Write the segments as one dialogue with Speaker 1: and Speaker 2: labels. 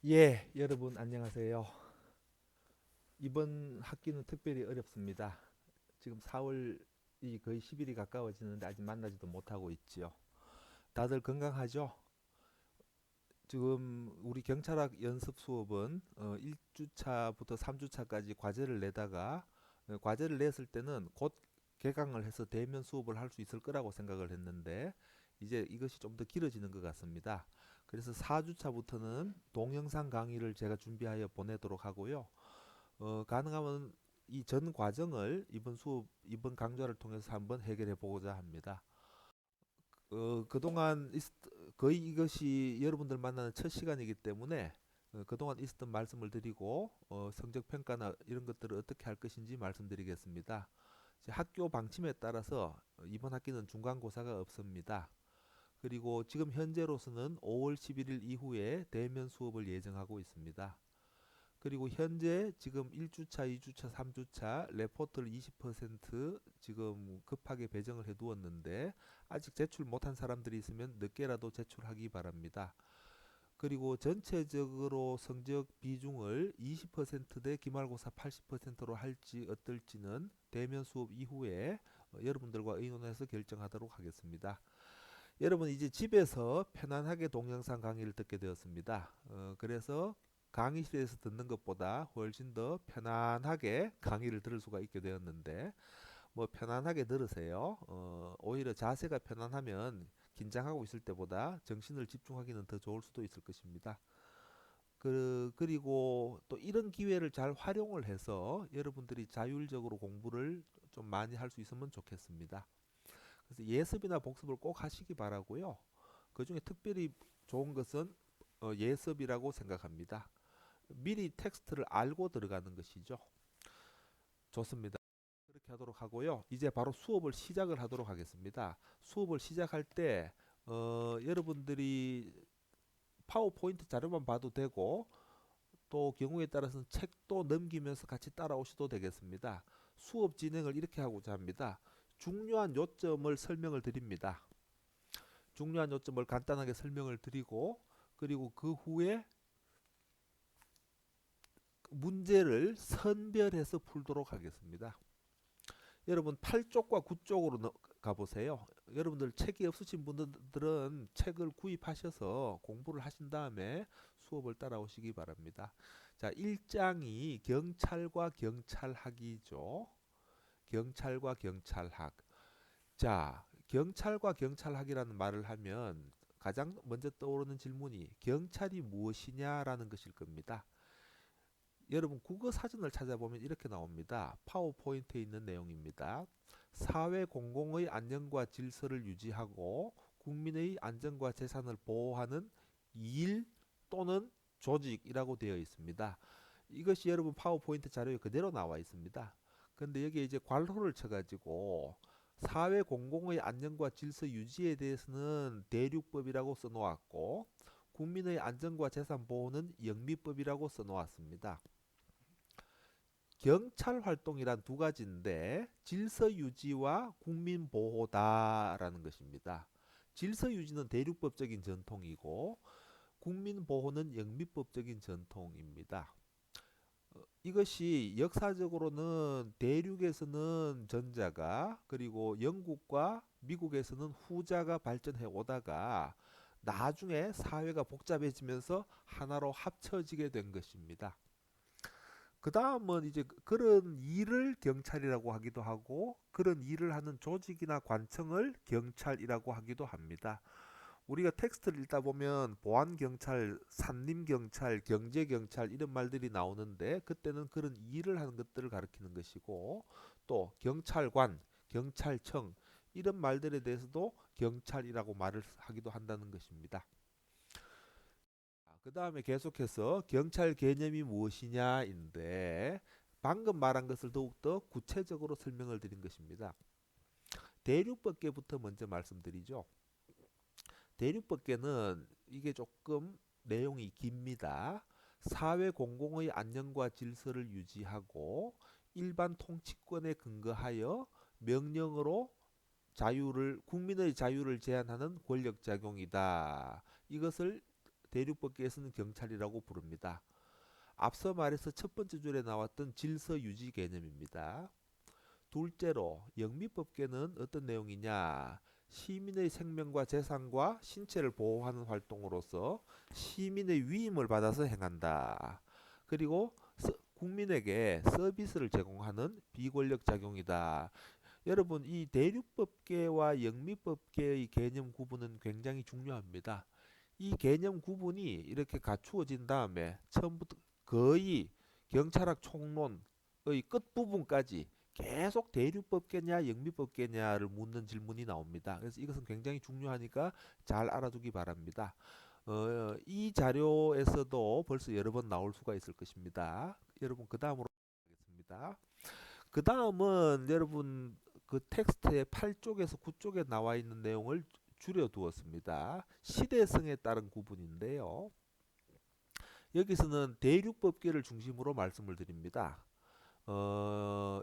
Speaker 1: 예, 여러분 안녕하세요. 이번 학기는 특별히 어렵습니다. 지금 4월이 거의 10일이 가까워지는데 아직 만나지도 못하고 있지요. 다들 건강하죠? 지금 우리 경찰학 연습 수업은 1주차부터 3주차까지 과제를 내다가 과제를 냈을 때는 곧 개강을 해서 대면 수업을 할 수 있을 거라고 생각을 했는데 이제 이것이 좀 더 길어지는 것 같습니다. 그래서 4주차부터는 동영상 강의를 제가 준비하여 보내도록 하고요. 가능하면 이 전 과정을 이번 강좌를 통해서 한번 해결해 보고자 합니다. 그동안 거의 이것이 여러분들 만나는 첫 시간이기 때문에 그동안 있었던 말씀을 드리고 성적 평가나 이런 것들을 어떻게 할 것인지 말씀드리겠습니다. 이제 학교 방침에 따라서 이번 학기는 중간고사가 없습니다. 그리고 지금 현재로서는 5월 11일 이후에 대면 수업을 예정하고 있습니다. 그리고 현재 지금 1주차, 2주차, 3주차 레포트를 20% 지금 급하게 배정을 해 두었는데 아직 제출 못한 사람들이 있으면 늦게라도 제출하기 바랍니다. 그리고 전체적으로 성적 비중을 20%대 기말고사 80%로 할지 어떨지는 대면 수업 이후에 여러분들과 의논해서 결정하도록 하겠습니다. 여러분 이제 집에서 편안하게 동영상 강의를 듣게 되었습니다. 그래서 강의실에서 듣는 것보다 훨씬 더 편안하게 강의를 들을 수가 있게 되었는데 뭐 편안하게 들으세요. 오히려 자세가 편안하면 긴장하고 있을 때보다 정신을 집중하기는 더 좋을 수도 있을 것입니다. 그리고 또 이런 기회를 잘 활용을 해서 여러분들이 자율적으로 공부를 좀 많이 할 수 있으면 좋겠습니다. 그래서 예습이나 복습을 꼭 하시기 바라고요. 그 중에 특별히 좋은 것은 예습이라고 생각합니다. 미리 텍스트를 알고 들어가는 것이죠. 좋습니다. 그렇게 하도록 하고요. 이제 바로 수업을 시작을 하도록 하겠습니다. 수업을 시작할 때 여러분들이 파워포인트 자료만 봐도 되고 또 경우에 따라서는 책도 넘기면서 같이 따라오셔도 되겠습니다. 수업 진행을 이렇게 하고자 합니다. 중요한 요점을 설명을 드립니다. 중요한 요점을 간단하게 설명을 드리고 그리고 그 후에 문제를 선별해서 풀도록 하겠습니다. 여러분 8쪽과 9쪽으로 가보세요. 여러분들 책이 없으신 분들은 책을 구입하셔서 공부를 하신 다음에 수업을 따라오시기 바랍니다. 자, 1장이 경찰과 경찰학이죠. 경찰과 경찰학. 자, 경찰과 경찰학이라는 말을 하면 가장 먼저 떠오르는 질문이 경찰이 무엇이냐라는 것일 겁니다. 여러분 국어 사전을 찾아보면 이렇게 나옵니다. 파워포인트에 있는 내용입니다. 사회 공공의 안녕과 질서를 유지하고 국민의 안전과 재산을 보호하는 일 또는 조직이라고 되어 있습니다. 이것이 여러분 파워포인트 자료에 그대로 나와 있습니다. 그런데 여기에 이제 괄호를 쳐가지고 사회 공공의 안녕과 질서 유지에 대해서는 대륙법이라고 써놓았고 국민의 안전과 재산 보호는 영미법이라고 써놓았습니다. 경찰 활동이란 두 가지인데 질서 유지와 국민 보호다라는 것입니다. 질서 유지는 대륙법적인 전통이고 국민 보호는 영미법적인 전통입니다. 이것이 역사적으로는 대륙에서는 전자가 그리고 영국과 미국에서는 후자가 발전해 오다가 나중에 사회가 복잡해지면서 하나로 합쳐지게 된 것입니다. 그 다음은 이제 그런 일을 경찰이라고 하기도 하고 그런 일을 하는 조직이나 관청을 경찰이라고 하기도 합니다. 우리가 텍스트를 읽다 보면 보안경찰, 산림경찰, 경제경찰 이런 말들이 나오는데 그때는 그런 일을 하는 것들을 가리키는 것이고 또 경찰관, 경찰청 이런 말들에 대해서도 경찰이라고 말을 하기도 한다는 것입니다. 그 다음에 계속해서 경찰 개념이 무엇이냐인데 방금 말한 것을 더욱더 구체적으로 설명을 드린 것입니다. 대륙법계부터 먼저 말씀드리죠. 대륙법계는 이게 조금 내용이 깁니다. 사회 공공의 안녕과 질서를 유지하고 일반 통치권에 근거하여 명령으로 국민의 자유를 제한하는 권력작용이다. 이것을 대륙법계에서는 경찰이라고 부릅니다. 앞서 말해서 첫 번째 줄에 나왔던 질서 유지 개념입니다. 둘째로 영미법계는 어떤 내용이냐? 시민의 생명과 재산과 신체를 보호하는 활동으로서 시민의 위임을 받아서 행한다. 그리고 국민에게 서비스를 제공하는 비권력 작용이다. 여러분, 이 대륙법계와 영미법계의 개념 구분은 굉장히 중요합니다. 이 개념 구분이 이렇게 갖추어진 다음에 처음부터 거의 경찰학 총론의 끝부분까지 계속 대륙법계냐 영미법계냐를 묻는 질문이 나옵니다. 그래서 이것은 굉장히 중요하니까 잘 알아두기 바랍니다. 이 자료에서도 벌써 여러 번 나올 수가 있을 것입니다. 여러분 그 다음으로 하겠습니다. 그 다음은 여러분 그 텍스트의 8쪽에서 9쪽에 나와 있는 내용을 줄여 두었습니다. 시대성에 따른 구분인데요. 여기서는 대륙법계를 중심으로 말씀을 드립니다.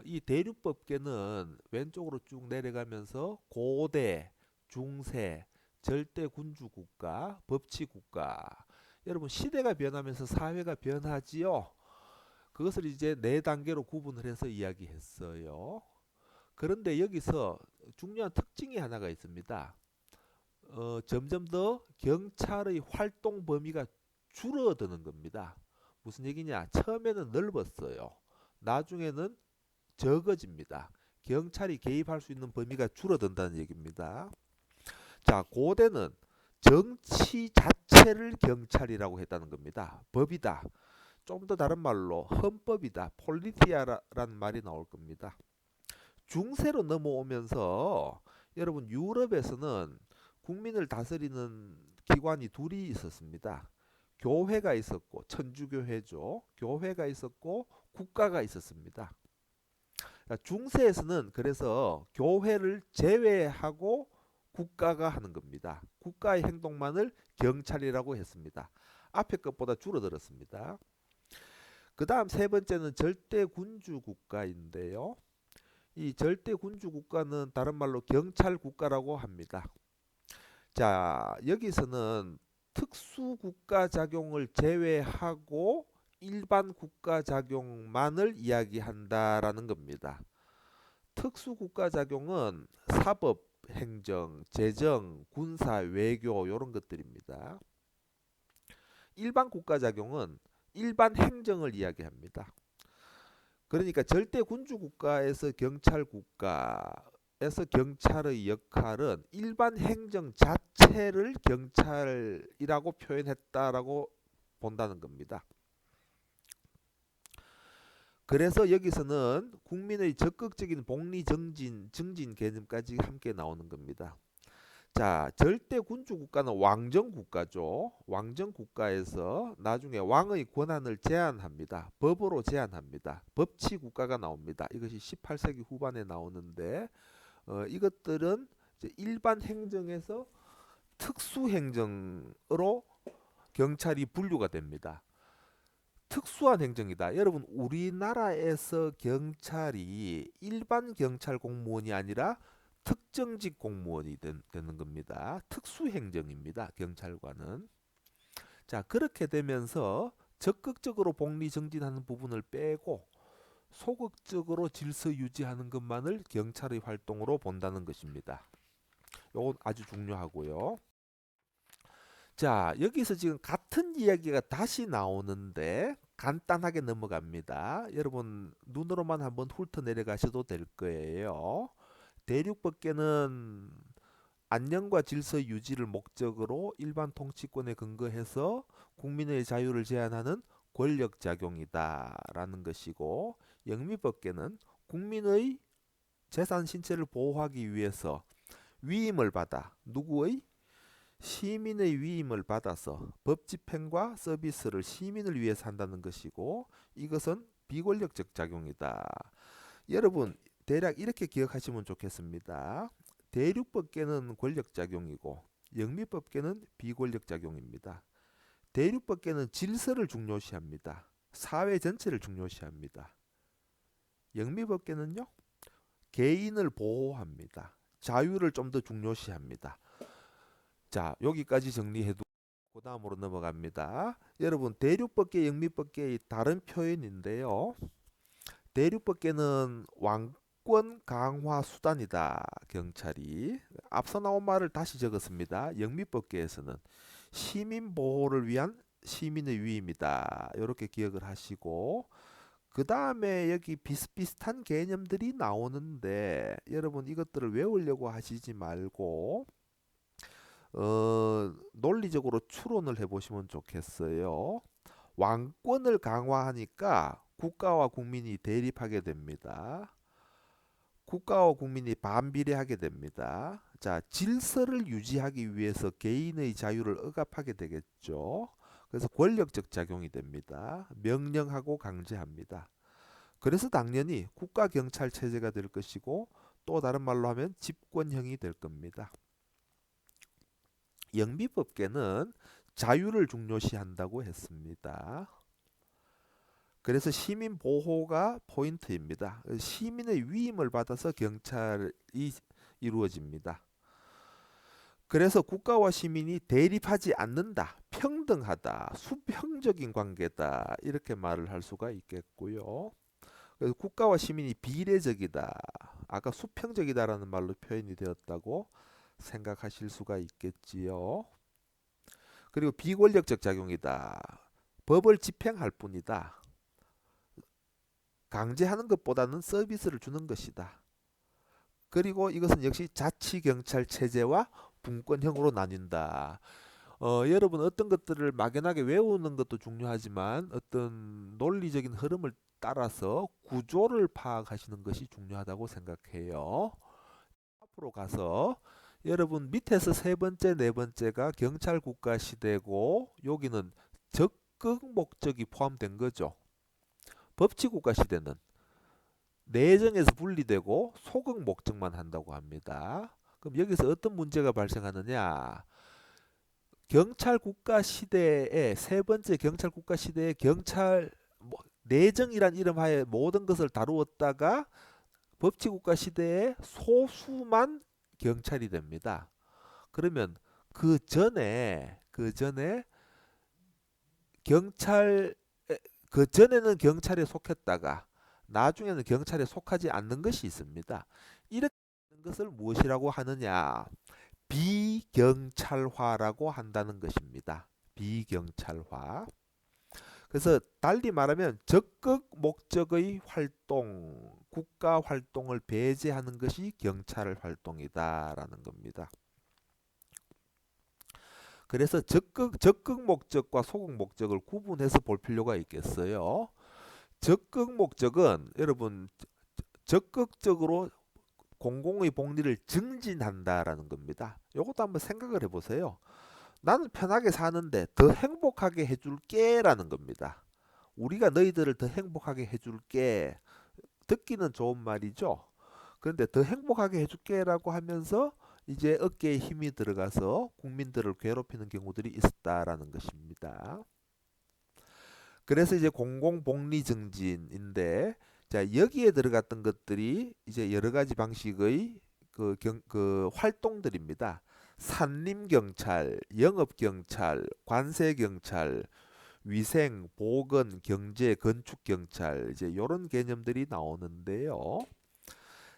Speaker 1: 이 대륙법계는 왼쪽으로 쭉 내려가면서 고대, 중세, 절대 군주국가, 법치국가. 여러분 시대가 변하면서 사회가 변하지요. 그것을 이제 네 단계로 구분을 해서 이야기했어요. 그런데 여기서 중요한 특징이 하나가 있습니다. 점점 더 경찰의 활동 범위가 줄어드는 겁니다. 무슨 얘기냐? 처음에는 넓었어요. 나중에는 적어집니다. 경찰이 개입할 수 있는 범위가 줄어든다는 얘기입니다. 자, 고대는 정치 자체를 경찰이라고 했다는 겁니다. 법이다. 좀 더 다른 말로 헌법이다. 폴리티아라는 말이 나올 겁니다. 중세로 넘어오면서 여러분 유럽에서는 국민을 다스리는 기관이 둘이 있었습니다. 교회가 있었고 천주교회죠. 교회가 있었고 국가가 있었습니다. 중세에서는 그래서 교회를 제외하고 국가가 하는 겁니다. 국가의 행동만을 경찰이라고 했습니다. 앞에 것보다 줄어들었습니다. 그 다음 세 번째는 절대 군주 국가인데요. 이 절대 군주 국가는 다른 말로 경찰 국가라고 합니다. 자, 여기서는 특수 국가 작용을 제외하고 일반 국가 작용만을 이야기한다라는 겁니다. 특수 국가 작용은 사법, 행정, 재정, 군사, 외교 이런 것들입니다. 일반 국가 작용은 일반 행정을 이야기합니다. 그러니까 절대 군주 국가에서 경찰 국가에서 경찰의 역할은 일반 행정 자체를 경찰이라고 표현했다라고 본다는 겁니다. 그래서 여기서는 국민의 적극적인 복리 증진 개념까지 함께 나오는 겁니다. 자, 절대 군주 국가는 왕정 국가죠. 왕정 국가에서 나중에 왕의 권한을 제한합니다. 법으로 제한합니다. 법치 국가가 나옵니다. 이것이 18세기 후반에 나오는데 이것들은 이제 일반 행정에서 특수 행정으로 경찰이 분류가 됩니다. 특수한 행정이다. 여러분 우리나라에서 경찰이 일반 경찰 공무원이 아니라 특정직 공무원이 되는 겁니다. 특수행정입니다. 경찰관은. 자, 그렇게 되면서 적극적으로 복리 정진하는 부분을 빼고 소극적으로 질서 유지하는 것만을 경찰의 활동으로 본다는 것입니다. 이건 아주 중요하고요. 자, 여기서 지금 같은 이야기가 다시 나오는데 간단하게 넘어갑니다. 여러분 눈으로만 한번 훑어 내려가셔도 될 거예요. 대륙법계는 안녕과 질서 유지를 목적으로 일반 통치권에 근거해서 국민의 자유를 제한하는 권력작용이다라는 것이고, 영미법계는 국민의 재산 신체를 보호하기 위해서 위임을 받아 누구의 시민의 위임을 받아서 법 집행과 서비스를 시민을 위해서 한다는 것이고, 이것은 비권력적 작용이다. 여러분 대략 이렇게 기억하시면 좋겠습니다. 대륙법계는 권력작용이고 영미법계는 비권력작용입니다. 대륙법계는 질서를 중요시합니다. 사회 전체를 중요시합니다. 영미법계는요, 개인을 보호합니다. 자유를 좀 더 중요시합니다. 자, 여기까지 정리해두고 그 다음으로 넘어갑니다. 여러분 대륙법계, 영미법계의 다른 표현인데요. 대륙법계는 왕권 강화 수단이다. 경찰이 앞서 나온 말을 다시 적었습니다. 영미법계에서는 시민 보호를 위한 시민의 위임이다. 이렇게 기억을 하시고 그 다음에 여기 비슷비슷한 개념들이 나오는데 여러분 이것들을 외우려고 하시지 말고 논리적으로 추론을 해보시면 좋겠어요. 왕권을 강화하니까 국가와 국민이 대립하게 됩니다. 국가와 국민이 반비례하게 됩니다. 자, 질서를 유지하기 위해서 개인의 자유를 억압하게 되겠죠. 그래서 권력적 작용이 됩니다. 명령하고 강제합니다. 그래서 당연히 국가 경찰 체제가 될 것이고 또 다른 말로 하면 집권형이 될 겁니다. 영미법계는 자유를 중요시한다고 했습니다. 그래서 시민 보호가 포인트입니다. 시민의 위임을 받아서 경찰이 이루어집니다. 그래서 국가와 시민이 대립하지 않는다, 평등하다, 수평적인 관계다 이렇게 말을 할 수가 있겠고요. 그래서 국가와 시민이 비례적이다, 아까 수평적이다라는 말로 표현이 되었다고 생각하실 수가 있겠지요. 그리고 비권력적 작용이다. 법을 집행할 뿐이다. 강제하는 것보다는 서비스를 주는 것이다. 그리고 이것은 역시 자치경찰 체제와 분권형으로 나뉜다. 여러분 어떤 것들을 막연하게 외우는 것도 중요하지만 어떤 논리적인 흐름을 따라서 구조를 파악하시는 것이 중요하다고 생각해요. 앞으로 가서 여러분 밑에서 세 번째, 네 번째가 경찰 국가 시대고 여기는 적극 목적이 포함된 거죠. 법치 국가 시대는 내정에서 분리되고 소극 목적만 한다고 합니다. 그럼 여기서 어떤 문제가 발생하느냐? 경찰 국가 시대의 세 번째 경찰 국가 시대의 경찰 내정이란 이름 하에 모든 것을 다루었다가 법치 국가 시대에 소수만 경찰이 됩니다. 그러면 그 전에 경찰 그 전에는 경찰에 속했다가 나중에는 경찰에 속하지 않는 것이 있습니다. 이렇게 하는 것을 무엇이라고 하느냐? 비경찰화라고 한다는 것입니다. 비경찰화. 그래서 달리 말하면 적극 목적의 활동, 국가 활동을 배제하는 것이 경찰 활동이다라는 겁니다. 그래서 적극 목적과 소극 목적을 구분해서 볼 필요가 있겠어요. 적극 목적은 여러분 적극적으로 공공의 복리를 증진한다라는 겁니다. 이것도 한번 생각을 해보세요. 나는 편하게 사는데 더 행복하게 해줄게 라는 겁니다. 우리가 너희들을 더 행복하게 해줄게. 듣기는 좋은 말이죠. 그런데 더 행복하게 해줄게 라고 하면서 이제 어깨에 힘이 들어가서 국민들을 괴롭히는 경우들이 있었다라는 것입니다. 그래서 이제 공공복리 증진인데 자 여기에 들어갔던 것들이 이제 여러 가지 방식의 그 활동들입니다. 산림경찰, 영업경찰, 관세경찰, 위생, 보건, 경제, 건축경찰 이제 이런 개념들이 나오는데요.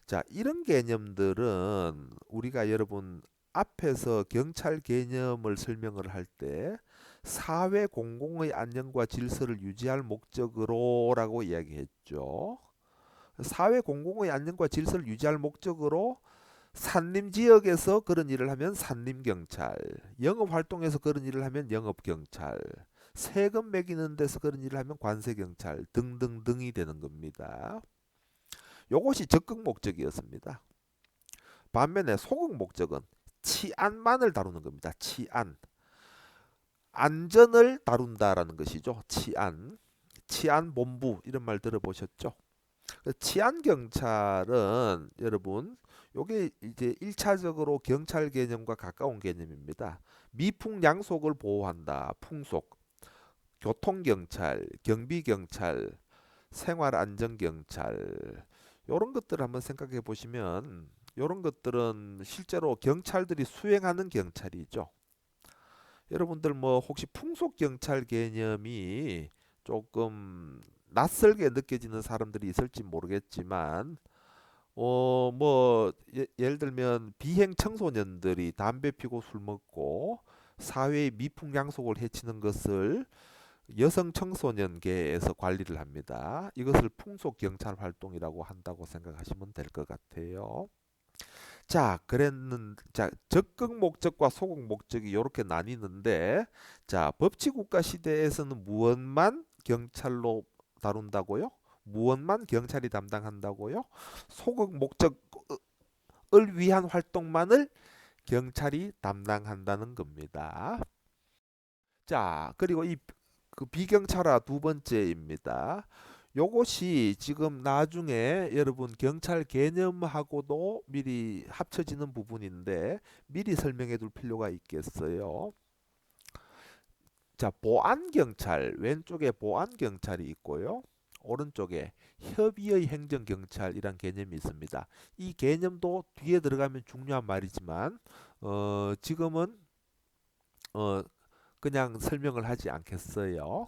Speaker 1: 자 이런 개념들은 우리가 여러분 앞에서 경찰 개념을 설명을 할 때 사회 공공의 안녕과 질서를 유지할 목적으로라고 이야기했죠. 사회 공공의 안녕과 질서를 유지할 목적으로 산림 지역에서 그런 일을 하면 산림 경찰, 영업 활동에서 그런 일을 하면 영업 경찰, 세금 매기는 데서 그런 일을 하면 관세 경찰 등등등이 되는 겁니다. 요것이 적극 목적이었습니다. 반면에 소극 목적은 치안만을 다루는 겁니다. 치안. 안전을 다룬다라는 것이죠. 치안. 치안본부 이런 말 들어보셨죠? 치안경찰은 여러분 요게 이제 1차적으로 경찰 개념과 가까운 개념입니다. 미풍양속을 보호한다. 풍속. 교통경찰, 경비경찰, 생활안전경찰 요런 것들을 한번 생각해 보시면 요런 것들은 실제로 경찰들이 수행하는 경찰이죠. 여러분들 뭐 혹시 풍속 경찰 개념이 조금 낯설게 느껴지는 사람들이 있을지 모르겠지만 뭐 예를 들면 비행 청소년들이 담배 피고 술 먹고 사회의 미풍양속을 해치는 것을 여성 청소년계에서 관리를 합니다. 이것을 풍속 경찰 활동이라고 한다고 생각하시면 될 것 같아요. 자, 적극 목적과 소극 목적이 이렇게 나뉘는데, 자, 법치국가 시대에서는 무엇만 경찰로 다룬다고요? 무엇만 경찰이 담당한다고요? 소극 목적을 위한 활동만을 경찰이 담당한다는 겁니다. 자, 그리고 이 그 비경찰화 두 번째입니다. 요것이 지금 나중에 여러분 경찰 개념하고도 미리 합쳐지는 부분인데 미리 설명해 둘 필요가 있겠어요. 자, 보안경찰, 왼쪽에 보안경찰이 있고요. 오른쪽에 협의의 행정경찰이란 개념이 있습니다. 이 개념도 뒤에 들어가면 중요한 말이지만 지금은 어, 그냥 설명을 하지 않겠어요.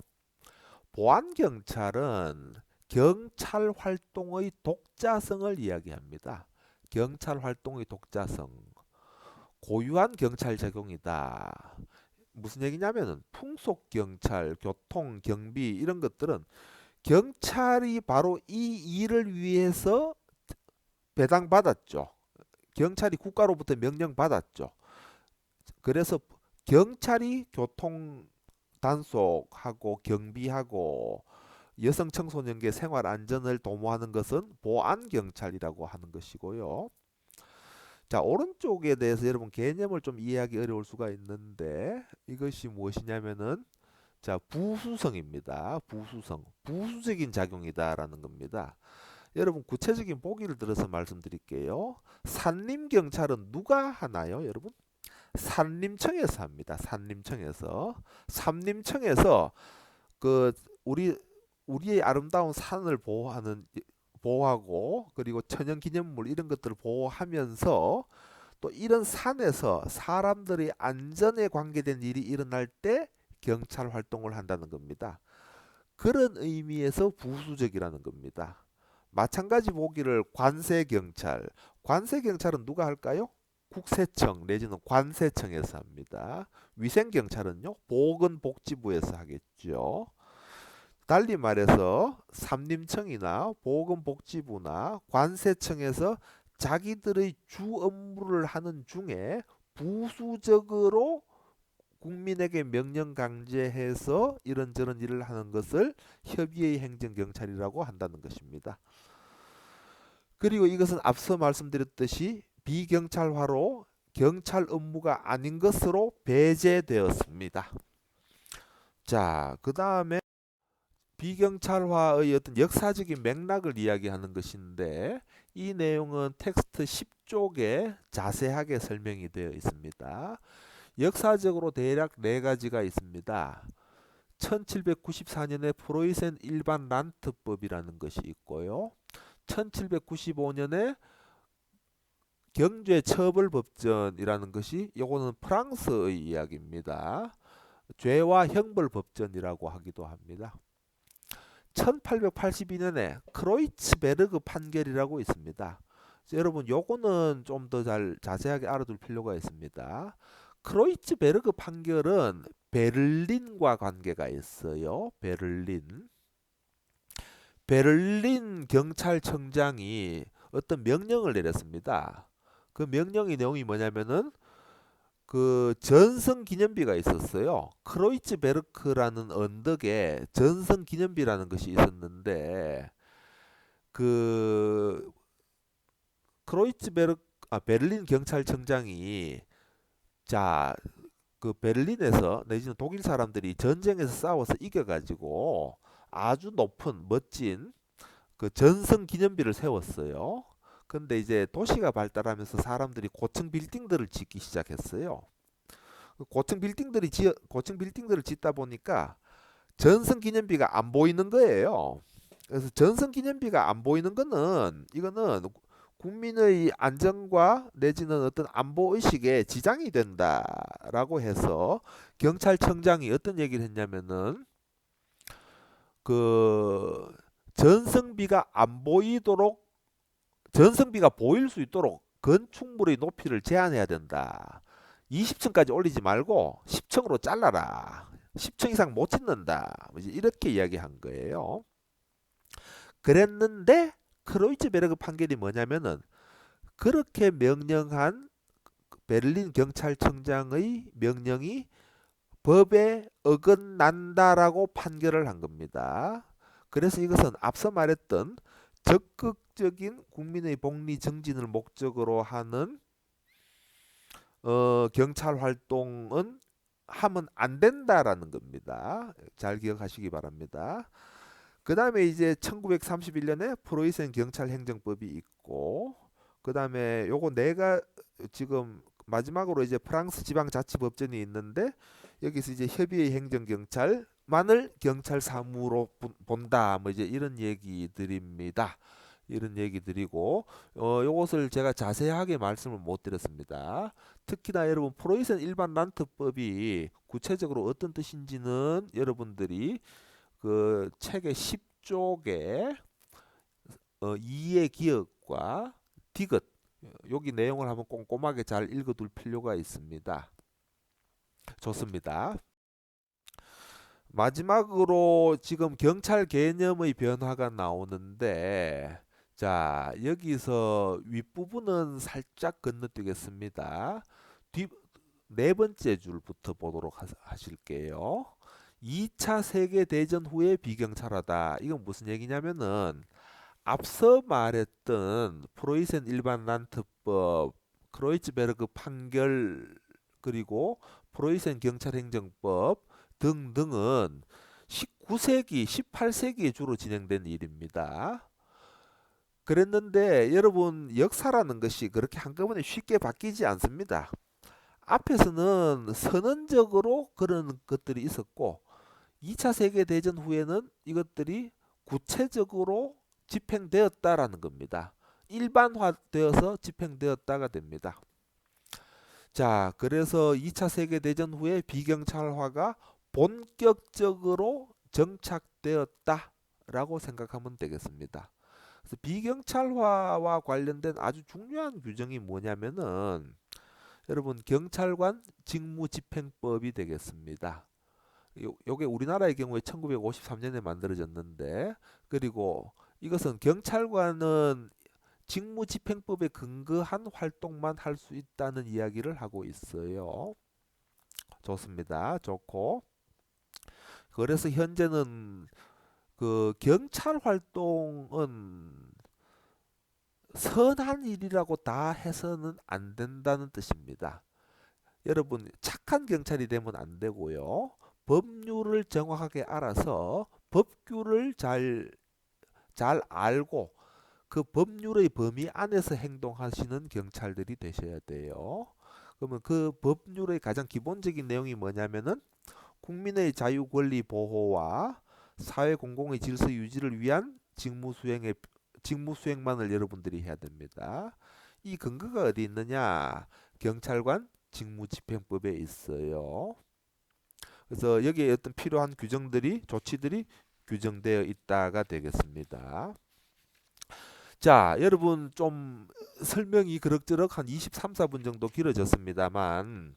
Speaker 1: 보안경찰은 경찰 활동의 독자성을 이야기합니다. 경찰 활동의 독자성. 고유한 경찰 적용이다. 무슨 얘기냐면은 풍속 경찰, 교통, 경비 이런 것들은 경찰이 바로 이 일을 위해서 배당받았죠. 경찰이 국가로부터 명령받았죠. 그래서 경찰이 교통 단속하고 경비하고 여성 청소년의 생활 안전을 도모하는 것은 보안 경찰이라고 하는 것이고요. 자, 오른쪽에 대해서 여러분 개념을 좀 이해하기 어려울 수가 있는데 이것이 무엇이냐면은 자, 부수성입니다. 부수성. 부수적인 작용이다라는 겁니다. 여러분 구체적인 보기를 들어서 말씀드릴게요. 산림경찰은 누가 하나요, 여러분? 산림청에서 합니다. 산림청에서. 산림청에서 그 우리 우리의 아름다운 산을 보호하고 그리고 천연기념물 이런 것들을 보호하면서 또 이런 산에서 사람들의 안전에 관계된 일이 일어날 때 경찰 활동을 한다는 겁니다. 그런 의미에서 부수적이라는 겁니다. 마찬가지 보기를 관세경찰. 관세경찰은 누가 할까요? 국세청 내지는 관세청에서 합니다. 위생경찰은요, 보건복지부에서 하겠죠. 달리 말해서 산림청이나 보건복지부나 관세청에서 자기들의 주 업무를 하는 중에 부수적으로 국민에게 명령 강제해서 이런저런 일을 하는 것을 협의의 행정경찰이라고 한다는 것입니다. 그리고 이것은 앞서 말씀드렸듯이 비경찰화로 경찰 업무가 아닌 것으로 배제되었습니다. 자, 그 다음에 비경찰화의 어떤 역사적인 맥락을 이야기하는 것인데 이 내용은 텍스트 10쪽에 자세하게 설명이 되어 있습니다. 역사적으로 대략 네 가지가 있습니다. 1794년에 프로이센 일반 란트법이라는 것이 있고요. 1795년에 경제처벌법전이라는 것이 요거는 프랑스의 이야기입니다. 죄와 형벌법전이라고 하기도 합니다. 1882년에 크로이츠베르그 판결이라고 있습니다. 여러분 요거는 좀 더 자세하게 알아둘 필요가 있습니다. 크로이츠베르그 판결은 베를린과 관계가 있어요. 베를린 경찰청장이 어떤 명령을 내렸습니다. 그 명령의 내용이 뭐냐면은 그 전성 기념비가 있었어요. 크로이츠베르크라는 언덕에 전성 기념비라는 것이 있었는데 그 베를린 경찰청장이 자, 그 베를린에서 내지는 독일 사람들이 전쟁에서 싸워서 이겨가지고 아주 높은 멋진 그 전성 기념비를 세웠어요. 근데 이제 도시가 발달하면서 사람들이 고층 빌딩들을 짓기 시작했어요. 고층 빌딩들을 짓다 보니까 전성 기념비가 안 보이는 거예요. 그래서 전성 기념비가 안 보이는 거는 이거는 국민의 안전과 내지는 어떤 안보 의식에 지장이 된다라고 해서 경찰청장이 어떤 얘기를 했냐면은 그 전성비가 안 보이도록 전성비가 보일 수 있도록 건축물의 높이를 제한해야 된다. 20층까지 올리지 말고 10층으로 잘라라. 10층 이상 못 짓는다. 이제 이렇게 이야기한 거예요. 그랬는데 크로이츠베르그 판결이 뭐냐면은 그렇게 명령한 베를린 경찰청장의 명령이 법에 어긋난다라고 판결을 한 겁니다. 그래서 이것은 앞서 말했던 적극적인 국민의 복리 정진을 목적으로 하는 경찰 활동은 하면 안 된다라는 겁니다. 잘 기억하시기 바랍니다. 그 다음에 이제 1931년에 프로이센 경찰행정법이 있고, 그 다음에 요거 내가 지금 마지막으로 이제 프랑스 지방자치법전이 있는데 여기서 이제 협의회 행정경찰만을 경찰 사무로 본다. 뭐 이제 이런 얘기 드립니다. 이런 얘기 드리고 요것을 제가 자세하게 말씀을 못 드렸습니다. 특히나 여러분 프로이센 일반 란트법이 구체적으로 어떤 뜻인지는 여러분들이 그 책의 10쪽에 2의 기억과 디귿 여기 내용을 한번 꼼꼼하게 잘 읽어둘 필요가 있습니다. 좋습니다. 마지막으로 지금 경찰 개념의 변화가 나오는데 자 여기서 윗부분은 살짝 건너뛰겠습니다. 네 번째 줄부터 보도록 하실게요. 2차 세계대전 후에 비경찰화다. 이건 무슨 얘기냐면은 앞서 말했던 프로이센 일반 란트법, 크로이츠베르그 판결 그리고 프로이센 경찰행정법 등등은 19세기, 18세기에 주로 진행된 일입니다. 그랬는데 여러분 역사라는 것이 그렇게 한꺼번에 쉽게 바뀌지 않습니다. 앞에서는 선언적으로 그런 것들이 있었고 2차 세계대전 후에는 이것들이 구체적으로 집행되었다라는 겁니다. 일반화되어서 집행되었다가 됩니다. 자, 그래서 2차 세계대전 후에 비경찰화가 본격적으로 정착되었다라고 생각하면 되겠습니다. 그래서 비경찰화와 관련된 아주 중요한 규정이 뭐냐면은 여러분 경찰관 직무집행법이 되겠습니다. 요게 우리나라의 경우에 1953년에 만들어졌는데 그리고 이것은 경찰관은 직무집행법에 근거한 활동만 할 수 있다는 이야기를 하고 있어요. 좋습니다. 좋고 그래서 현재는 그 경찰 활동은 선한 일이라고 다 해서는 안 된다는 뜻입니다. 여러분 착한 경찰이 되면 안 되고요. 법률을 정확하게 알아서 법규를 잘 알고 그 법률의 범위 안에서 행동하시는 경찰들이 되셔야 돼요. 그러면 그 법률의 가장 기본적인 내용이 뭐냐면은 국민의 자유 권리 보호와 사회 공공의 질서 유지를 위한 직무 수행만을 여러분들이 해야 됩니다. 이 근거가 어디 있느냐? 경찰관 직무집행법에 있어요. 그래서 여기에 어떤 필요한 조치들이 규정되어 있다가 되겠습니다. 자, 여러분 좀 설명이 그럭저럭 한 23, 4분 정도 길어졌습니다만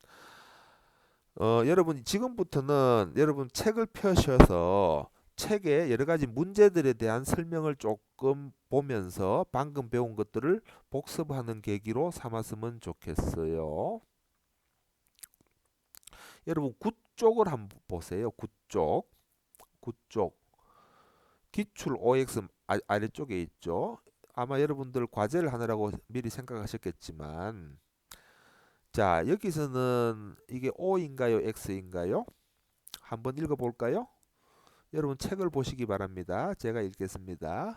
Speaker 1: 여러분 지금부터는 여러분 책을 펴셔서 책의 여러 가지 문제들에 대한 설명을 조금 보면서 방금 배운 것들을 복습하는 계기로 삼았으면 좋겠어요. 여러분 9쪽을 한번 보세요. 9쪽. 9쪽. 기출 OX 아래쪽에 있죠. 아마 여러분들 과제를 하느라고 미리 생각하셨겠지만 자 여기서는 이게 O인가요? X인가요? 한번 읽어볼까요? 여러분 책을 보시기 바랍니다. 제가 읽겠습니다.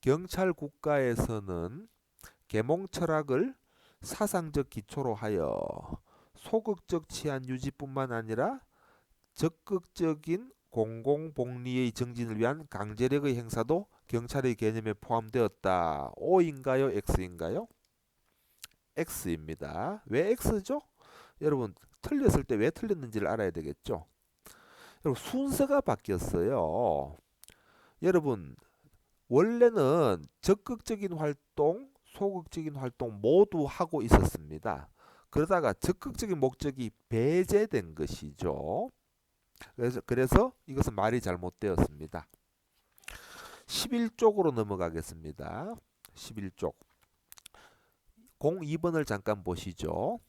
Speaker 1: 경찰 국가에서는 계몽 철학을 사상적 기초로 하여 소극적 치안 유지뿐만 아니라 적극적인 공공복리의 정진을 위한 강제력의 행사도 경찰의 개념에 포함되었다. O인가요? X인가요? X입니다. 왜 X죠? 여러분 틀렸을 때 왜 틀렸는지를 알아야 되겠죠. 여러분 순서가 바뀌었어요. 여러분 원래는 적극적인 활동, 소극적인 활동 모두 하고 있었습니다. 그러다가 적극적인 목적이 배제된 것이죠. 그래서 이것은 말이 잘못되었습니다. 11쪽으로 넘어가겠습니다. 11쪽. 02번을 잠깐 보시죠.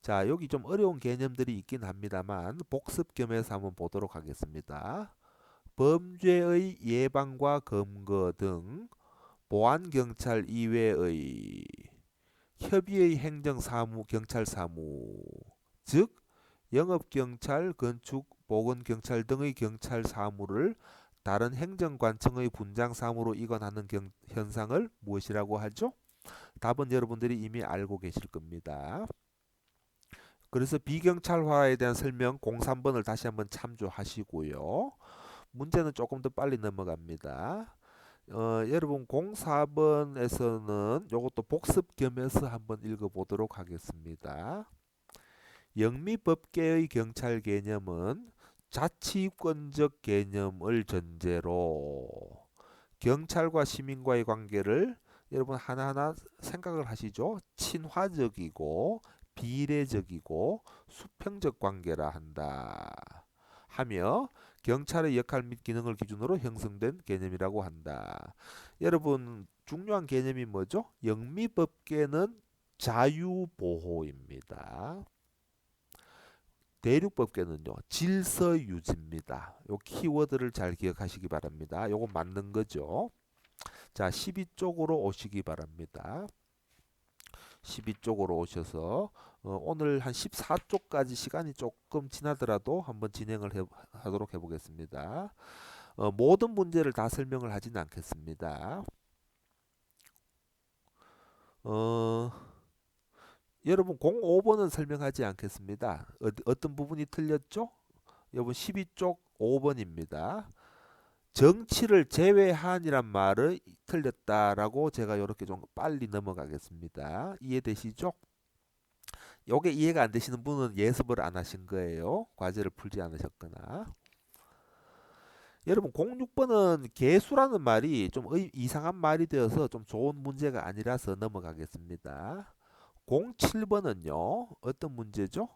Speaker 1: 자, 여기 좀 어려운 개념들이 있긴 합니다만 복습 겸해서 한번 보도록 하겠습니다. 범죄의 예방과 검거 등 보안경찰 이외의 협의의 행정사무, 경찰사무, 즉 영업경찰, 건축, 보건경찰 등의 경찰사무를 다른 행정관청의 분장사무로 이관하는 현상을 무엇이라고 하죠? 답은 여러분들이 이미 알고 계실 겁니다. 그래서 비경찰화에 대한 설명 03번을 다시 한번 참조하시고요. 문제는 조금 더 빨리 넘어갑니다. 여러분 04번에서는 이것도 복습 겸해서 한번 읽어보도록 하겠습니다. 영미법계의 경찰 개념은 자치권적 개념을 전제로 경찰과 시민과의 관계를 여러분 하나하나 생각을 하시죠. 친화적이고 비례적이고 수평적 관계라 한다 하며 경찰의 역할 및 기능을 기준으로 형성된 개념이라고 한다. 여러분 중요한 개념이 뭐죠? 영미법계는 자유보호입니다. 대륙법계는요 질서유지입니다. 요 키워드를 잘 기억하시기 바랍니다. 요거 맞는 거죠. 자 12쪽으로 오시기 바랍니다. 12쪽으로 오셔서 오늘 한 14쪽까지 시간이 조금 지나더라도 한번 진행을 하도록 해보겠습니다. 모든 문제를 다 설명을 하지는 않겠습니다. 여러분 05번은 설명하지 않겠습니다. 어떤 부분이 틀렸죠? 여러분 12쪽 5번입니다. 정치를 제외한이란 말을 틀렸다라고 제가 이렇게 좀 빨리 넘어가겠습니다. 이해되시죠? 요게 이해가 안 되시는 분은 예습을 안 하신 거예요. 과제를 풀지 않으셨거나. 여러분 06번은 개수라는 말이 좀 이상한 말이 되어서 좀 좋은 문제가 아니라서 넘어가겠습니다. 07번은요. 어떤 문제죠?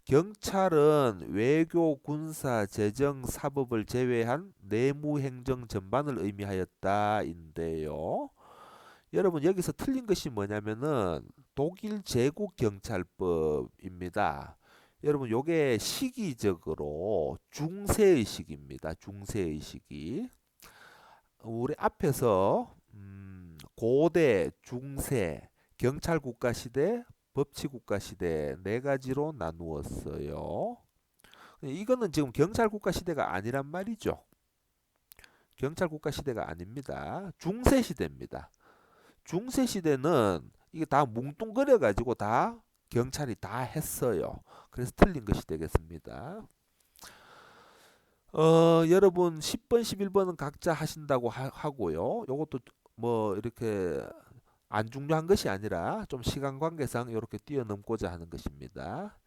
Speaker 1: 경찰은 외교, 군사, 재정, 사법을 제외한 내무행정 전반을 의미하였다인데요. 여러분 여기서 틀린 것이 뭐냐면은 독일 제국경찰법입니다. 여러분 요게 시기적으로 중세의 시기입니다. 중세의 시기. 우리 앞에서 고대, 중세, 경찰국가시대, 법치국가시대 네 가지로 나누었어요. 이거는 지금 경찰국가시대가 아니란 말이죠. 경찰국가시대가 아닙니다. 중세시대입니다. 중세시대는 이게 다 뭉뚱그려 가지고 다 경찰이 다 했어요. 그래서 틀린 것이 되겠습니다. 여러분 10번, 11번은 각자 하신다고 하고요. 요것도 뭐 이렇게 안 중요한 것이 아니라 좀 시간 관계상 이렇게 뛰어넘고자 하는 것입니다.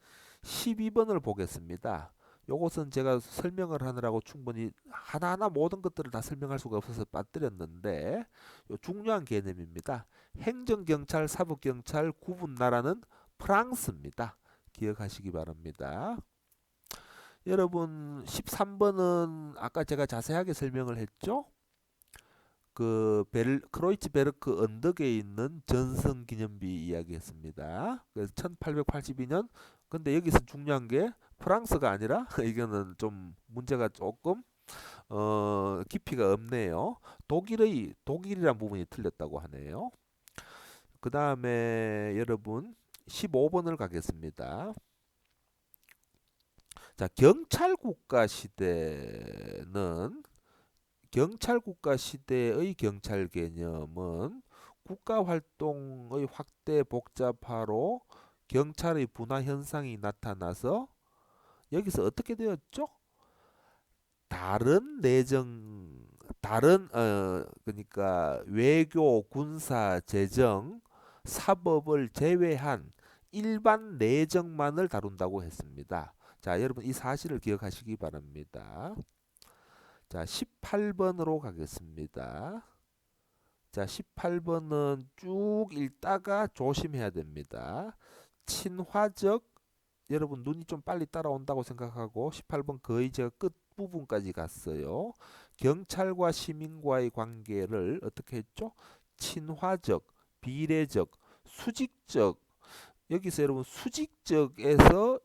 Speaker 1: 12번을 보겠습니다. 요것은 제가 설명을 하느라고 충분히 하나하나 모든 것들을 다 설명할 수가 없어서 빠뜨렸는데 중요한 개념입니다. 행정경찰, 사법경찰 구분 나라는 프랑스입니다. 기억하시기 바랍니다. 여러분 13번은 아까 제가 자세하게 설명을 했죠. 그 크로이츠베르크 언덕에 있는 전성기념비 이야기했습니다. 그래서 1882년 근데 여기서 중요한 게 프랑스가 아니라 이거는 좀 문제가 조금 깊이가 없네요. 독일이란 부분이 틀렸다고 하네요. 그 다음에 여러분 15번을 가겠습니다. 자, 경찰국가 시대의 경찰 개념은 국가활동의 확대 복잡화로 경찰의 분화 현상이 나타나서 여기서 어떻게 되었죠? 다른 그러니까 외교, 군사, 재정, 사법을 제외한 일반 내정만을 다룬다고 했습니다. 자, 여러분 이 사실을 기억하시기 바랍니다. 자, 18번으로 가겠습니다. 자, 18번은 쭉 읽다가 조심해야 됩니다. 친화적, 여러분 눈이 좀 빨리 따라온다고 생각하고 18번 거의 제가 끝 부분까지 갔어요. 경찰과 시민과의 관계를 어떻게 했죠? 친화적, 비례적, 수직적. 여기서 여러분 수직적에서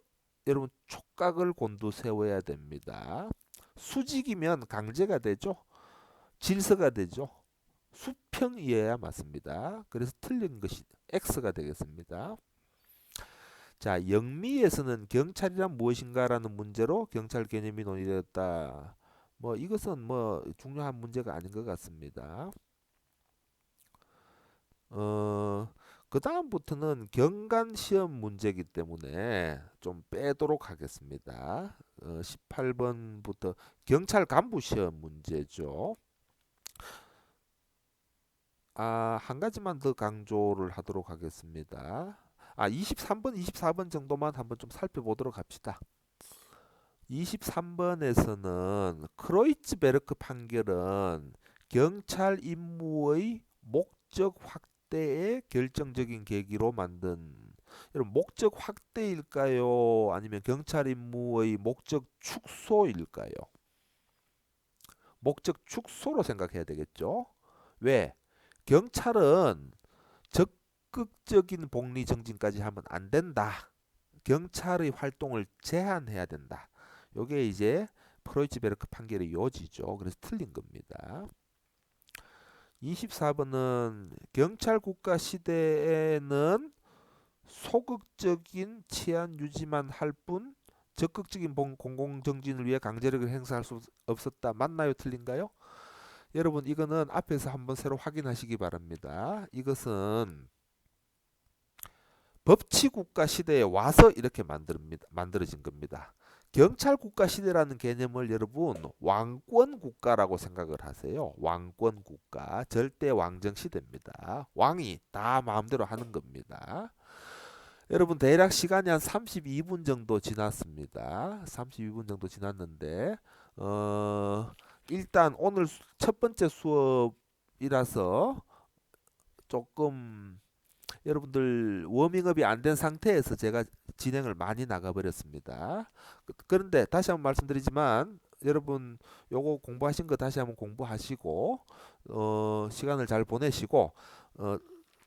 Speaker 1: 여러분 촉각을 곤두세워야 됩니다. 수직이면 강제가 되죠. 질서가 되죠. 수평이어야 맞습니다. 그래서 틀린 것이 X가 되겠습니다. 자, 영미에서는 경찰이란 무엇인가라는 문제로 경찰 개념이 논의되었다. 뭐 이것은 뭐 중요한 문제가 아닌 것 같습니다. 그 다음부터는 경관 시험 문제이기 때문에 좀 빼도록 하겠습니다. 18번부터 경찰 간부 시험 문제죠. 한 가지만 더 강조를 하도록 하겠습니다. 23번, 24번 정도만 한번 좀 살펴보도록 합시다. 23번에서는 크로이츠베르크 판결은 경찰 임무의 목적 확대의 결정적인 계기로 만든, 여러분 목적 확대일까요? 아니면 경찰 임무의 목적 축소일까요? 목적 축소로 생각해야 되겠죠. 왜? 경찰은 적극적인 복리 정진까지 하면 안 된다. 경찰의 활동을 제한해야 된다. 요게 이제 프로이츠베르크 판결의 요지죠. 그래서 틀린 겁니다. 24번은 경찰 국가 시대에는 소극적인 치안 유지만 할 뿐 적극적인 공공 정진을 위해 강제력을 행사할 수 없었다. 맞나요? 틀린가요? 여러분 이거는 앞에서 한번 새로 확인하시기 바랍니다. 이것은 법치 국가 시대에 와서 이렇게 만들어진 겁니다. 경찰 국가 시대라는 개념을 여러분 왕권 국가라고 생각을 하세요. 왕권 국가, 절대 왕정 시대입니다. 왕이 다 마음대로 하는 겁니다. 여러분 대략 시간이 한 32분 정도 지났습니다. 32분 정도 지났는데 일단 오늘 첫 번째 수업이라서 조금 여러분들 워밍업이 안 된 상태에서 제가 진행을 많이 나가버렸습니다. 그런데 다시 한번 말씀드리지만 여러분 요거 공부하신 거 다시 한번 공부하시고 시간을 잘 보내시고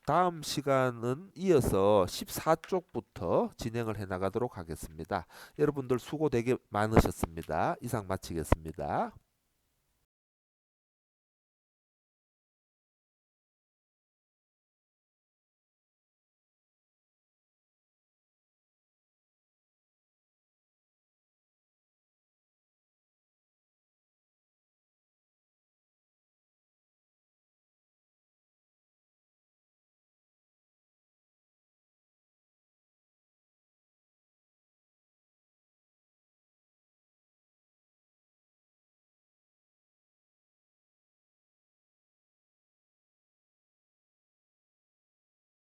Speaker 1: 다음 시간은 이어서 14쪽부터 진행을 해 나가도록 하겠습니다. 여러분들 수고 되게 많으셨습니다. 이상 마치겠습니다.